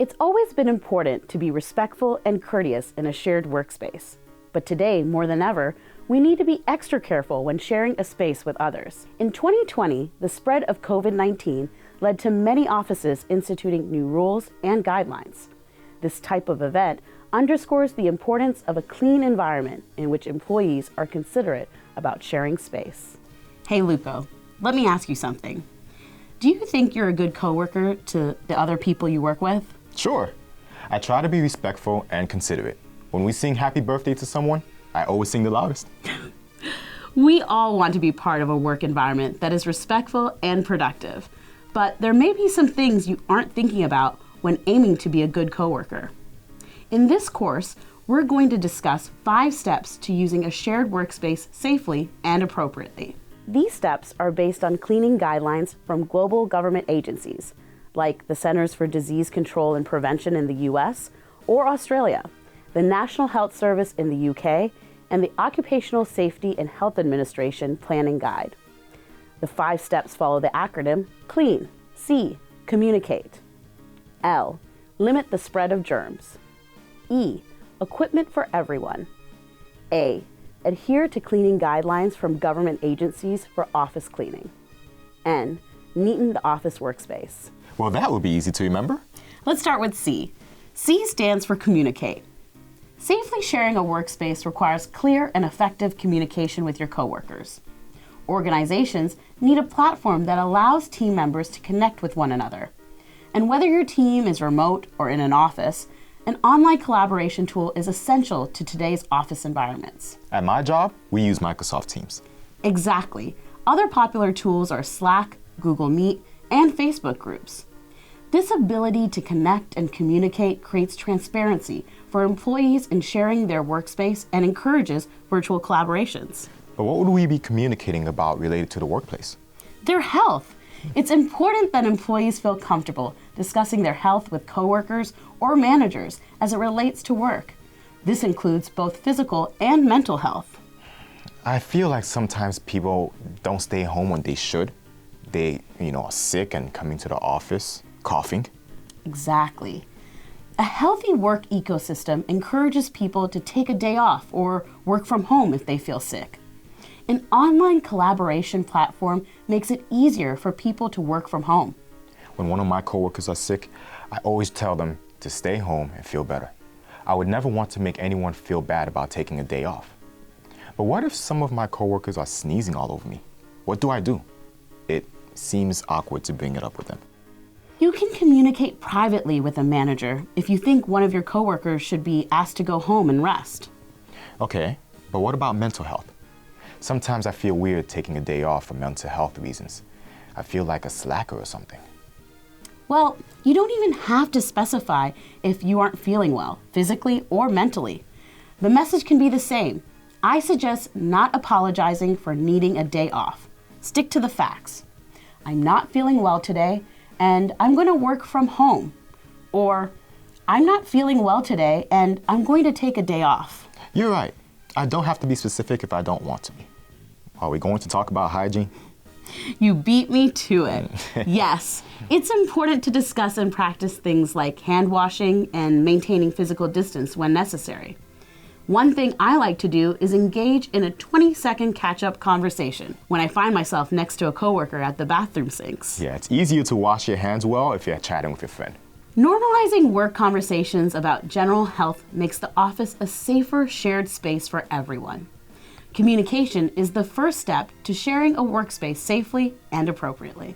It's always been important to be respectful and courteous in a shared workspace. But today, more than ever, we need to be extra careful when sharing a space with others. In 2020, the spread of COVID-19 led to many offices instituting new rules and guidelines. This type of event underscores the importance of a clean environment in which employees are considerate about sharing space. Hey, Luco, let me ask you something. Do you think you're a good coworker to the other people you work with? Sure. I try to be respectful and considerate. When we sing happy birthday to someone, I always sing the loudest. We all want to be part of a work environment that is respectful and productive, but there may be some things you aren't thinking about when aiming to be a good coworker. In this course, we're going to discuss 5 steps to using a shared workspace safely and appropriately. These steps are based on cleaning guidelines from global government agencies, like the Centers for Disease Control and Prevention in the US or Australia, the National Health Service in the UK, and the Occupational Safety and Health Administration Planning Guide. The 5 steps follow the acronym CLEAN, C, communicate, L, limit the spread of germs, E, equipment for everyone, A, adhere to cleaning guidelines from government agencies for office cleaning, N, neaten the office workspace. Well, that would be easy to remember. Let's start with C. C stands for communicate. Safely sharing a workspace requires clear and effective communication with your coworkers. Organizations need a platform that allows team members to connect with one another. And whether your team is remote or in an office, an online collaboration tool is essential to today's office environments. At my job, we use Microsoft Teams. Exactly. Other popular tools are Slack, Google Meet, and Facebook groups. This ability to connect and communicate creates transparency for employees in sharing their workspace and encourages virtual collaborations. But what would we be communicating about related to the workplace? Their health. It's important that employees feel comfortable discussing their health with coworkers or managers as it relates to work. This includes both physical and mental health. I feel like sometimes people don't stay home when they should. They, are sick and coming to the office, coughing. Exactly. A healthy work ecosystem encourages people to take a day off or work from home if they feel sick. An online collaboration platform makes it easier for people to work from home. When one of my coworkers are sick, I always tell them to stay home and feel better. I would never want to make anyone feel bad about taking a day off. But what if some of my coworkers are sneezing all over me? What do I do? It seems awkward to bring it up with them. You can communicate privately with a manager if you think one of your coworkers should be asked to go home and rest. Okay, but what about mental health? Sometimes I feel weird taking a day off for mental health reasons. I feel like a slacker or something. Well, you don't even have to specify if you aren't feeling well, physically or mentally. The message can be the same. I suggest not apologizing for needing a day off. Stick to the facts. I'm not feeling well today, and I'm going to work from home. Or, I'm not feeling well today, and I'm going to take a day off. You're right. I don't have to be specific if I don't want to be. Are we going to talk about hygiene? You beat me to it. Yes, it's important to discuss and practice things like hand washing and maintaining physical distance when necessary. One thing I like to do is engage in a 20-second catch-up conversation when I find myself next to a coworker at the bathroom sinks. Yeah, it's easier to wash your hands well if you're chatting with your friend. Normalizing work conversations about general health makes the office a safer shared space for everyone. Communication is the first step to sharing a workspace safely and appropriately.